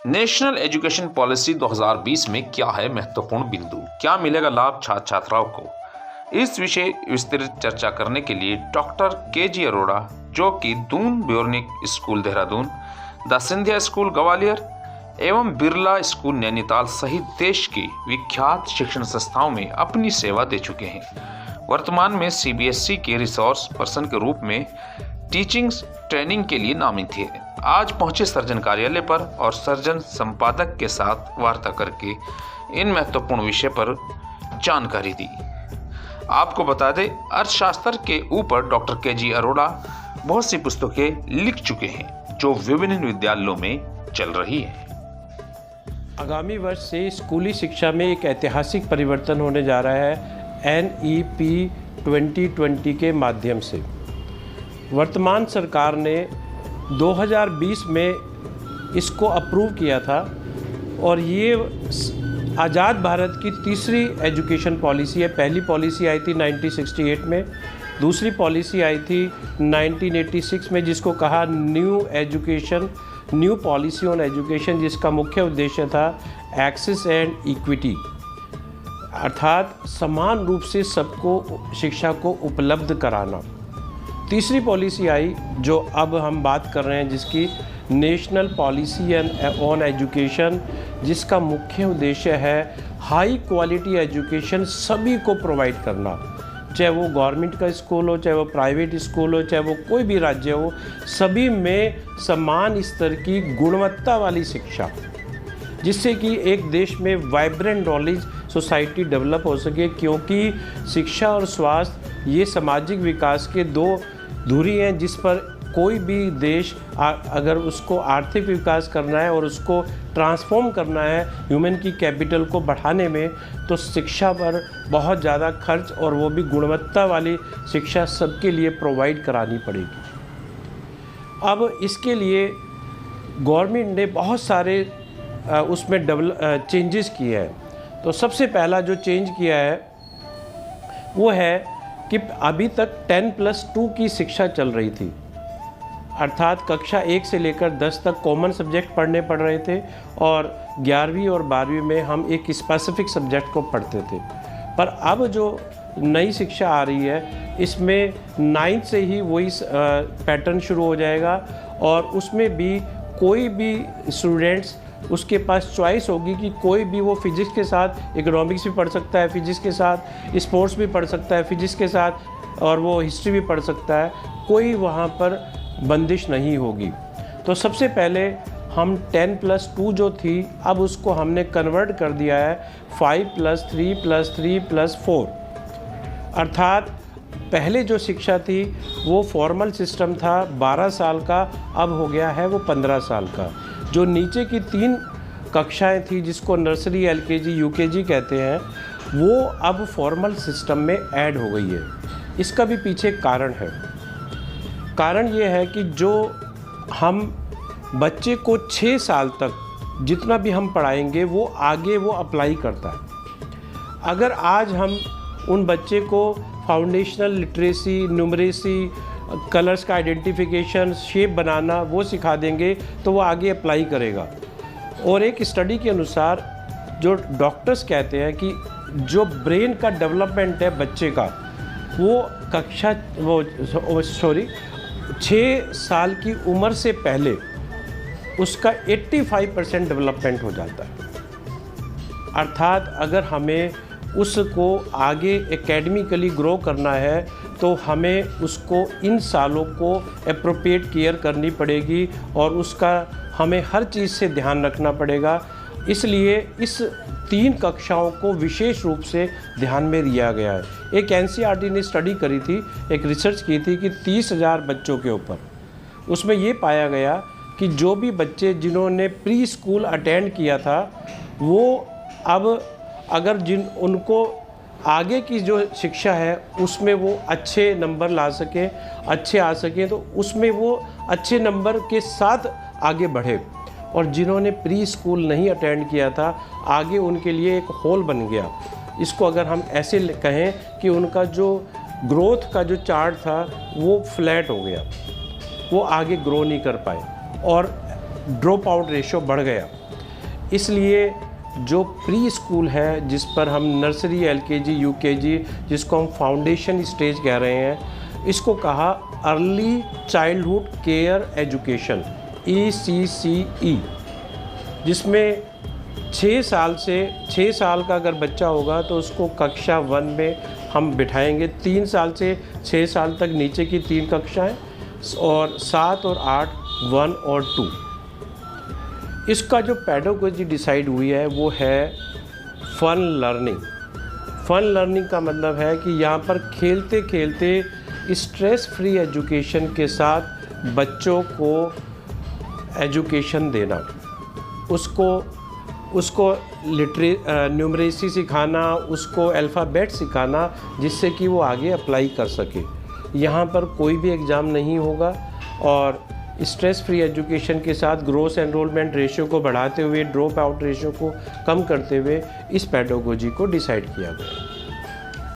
National education policy 2020 में क्या है महत्वपूर्ण बिंदु, क्या मिलेगा लाभ छात्र छात्राओं को। इस विषय विस्तृत चर्चा करने के लिए डॉक्टर के.जी. अरोड़ा, जो कि दून ब्योर्निक school Dehradun, the Scindia school Gwalior एवं बिरला स्कूल नैनीताल सहित देश की विख्यात शिक्षण संस्थाओं में अपनी सेवा दे चुके हैं। वर्तमान में CBSE के रिसोर्स पर्सन के रूप में टीचिंग ट्रेनिंग के लिए नामित है। आज पहुंचे सर्जन कार्यालय पर और सर्जन संपादक के साथ वार्ता करके इन महत्वपूर्ण विषय पर जानकारी दी। आपको बता दें, अर्थशास्त्र के ऊपर डॉक्टर के.जी. अरोड़ा बहुत सी पुस्तकें लिख चुके हैं जो विभिन्न विद्यालयों में चल रही है। आगामी वर्ष से स्कूली शिक्षा में एक ऐतिहासिक परिवर्तन होने जा रहा है NEP 2020 के माध्यम से। वर्तमान सरकार ने 2020 में इसको अप्रूव किया था और ये आज़ाद भारत की तीसरी एजुकेशन पॉलिसी है। पहली पॉलिसी आई थी 1968 में, दूसरी पॉलिसी आई थी 1986 में, जिसको कहा न्यू पॉलिसी ऑन एजुकेशन, जिसका मुख्य उद्देश्य था एक्सेस एंड इक्विटी, अर्थात समान रूप से सबको शिक्षा को उपलब्ध कराना। तीसरी पॉलिसी आई जो अब हम बात कर रहे हैं, जिसकी नेशनल पॉलिसी ऑन एजुकेशन, जिसका मुख्य उद्देश्य है हाई क्वालिटी एजुकेशन सभी को प्रोवाइड करना, चाहे वो गवर्नमेंट का स्कूल हो, चाहे वो प्राइवेट स्कूल हो, चाहे वो कोई भी राज्य हो, सभी में समान स्तर की गुणवत्ता वाली शिक्षा, जिससे कि एक देश में वाइब्रेंट नॉलेज सोसाइटी डेवलप हो सके। क्योंकि शिक्षा और स्वास्थ्य ये सामाजिक विकास के दो धुरी हैं, जिस पर कोई भी देश अगर उसको आर्थिक विकास करना है और उसको ट्रांसफॉर्म करना है ह्यूमन की कैपिटल को बढ़ाने में, तो शिक्षा पर बहुत ज़्यादा खर्च और वो भी गुणवत्ता वाली शिक्षा सबके लिए प्रोवाइड करानी पड़ेगी। अब इसके लिए गवर्नमेंट ने बहुत सारे उसमें चेंजेस किए हैं। तो सबसे पहला जो चेंज किया है वो है कि अभी तक 10+2 की शिक्षा चल रही थी, अर्थात कक्षा 1 से लेकर 10 तक कॉमन सब्जेक्ट पढ़ने पड़ रहे थे और 11वीं और 12वीं में हम एक स्पेसिफिक सब्जेक्ट को पढ़ते थे। पर अब जो नई शिक्षा आ रही है, इसमें 9th से ही वही पैटर्न शुरू हो जाएगा और उसमें भी कोई भी स्टूडेंट्स, उसके पास चॉइस होगी कि कोई भी वो फिजिक्स के साथ इकोनॉमिक्स भी पढ़ सकता है, फिजिक्स के साथ स्पोर्ट्स भी पढ़ सकता है, फिजिक्स के साथ और वो हिस्ट्री भी पढ़ सकता है, कोई वहाँ पर बंदिश नहीं होगी। तो सबसे पहले हम 10+2 जो थी, अब उसको हमने कन्वर्ट कर दिया है 5+3+3+4, अर्थात पहले जो शिक्षा थी वो फॉर्मल सिस्टम था 12 साल का, अब हो गया है वो 15 साल का। जो नीचे की 3 कक्षाएं थी, जिसको नर्सरी, LKG, UKG कहते हैं, वो अब फॉर्मल सिस्टम में ऐड हो गई है। इसका भी पीछे कारण है। कारण ये है कि जो हम बच्चे को 6 साल तक जितना भी हम पढ़ाएंगे वो आगे वो अप्लाई करता है। अगर आज हम उन बच्चे को फाउंडेशनल लिटरेसी, न्यूमरेसी, कलर्स का आइडेंटिफिकेशन, शेप बनाना वो सिखा देंगे तो वो आगे अप्लाई करेगा। और एक स्टडी के अनुसार जो डॉक्टर्स कहते हैं कि जो ब्रेन का डेवलपमेंट है बच्चे का, वो 6 साल की उम्र से पहले उसका 85% डेवलपमेंट हो जाता है। अर्थात अगर हमें उसको आगे एकेडमिकली ग्रो करना है तो हमें उसको इन सालों को एप्रोप्रिएट केयर करनी पड़ेगी और उसका हमें हर चीज़ से ध्यान रखना पड़ेगा। इसलिए इस 3 कक्षाओं को विशेष रूप से ध्यान में लिया गया है। एक NCERT ने स्टडी करी थी, एक रिसर्च की थी कि 30,000 बच्चों के ऊपर, उसमें ये पाया गया कि जो भी बच्चे जिन्होंने प्री स्कूल अटेंड किया था, वो अब अगर उनको आगे की जो शिक्षा है उसमें वो अच्छे नंबर ला सकें, अच्छे आ सकें, तो उसमें वो अच्छे नंबर के साथ आगे बढ़े। और जिन्होंने प्री स्कूल नहीं अटेंड किया था, आगे उनके लिए एक होल बन गया। इसको अगर हम ऐसे कहें कि उनका जो ग्रोथ का जो चार्ट था वो फ्लैट हो गया, वो आगे ग्रो नहीं कर पाए। और ड्रॉप आउट रेशो बढ़ गया। इसलिए जो प्री स्कूल है, जिस पर हम नर्सरी, एलकेजी, यूकेजी, जिसको हम फाउंडेशन स्टेज कह रहे हैं, इसको कहा early childhood care education, ECCE, जिसमें 6 साल का अगर बच्चा होगा तो उसको कक्षा 1 में हम बिठाएंगे। 3 साल से 6 साल तक नीचे की 3 कक्षाएं, और 7 और 8 1 और 2। इसका जो पेडागोजी डिसाइड हुई है वो है फन लर्निंग। फन लर्निंग का मतलब है कि यहाँ पर खेलते खेलते स्ट्रेस फ्री एजुकेशन के साथ बच्चों को एजुकेशन देना, उसको न्यूमरेसी सिखाना, उसको अल्फ़ाबेट सिखाना, जिससे कि वो आगे अप्लाई कर सके। यहाँ पर कोई भी एग्ज़ाम नहीं होगा, और स्ट्रेस फ्री एजुकेशन के साथ ग्रोस एनरोलमेंट रेशियो को बढ़ाते हुए, ड्रॉप आउट रेशियो को कम करते हुए इस पेडागोजी को डिसाइड किया गया।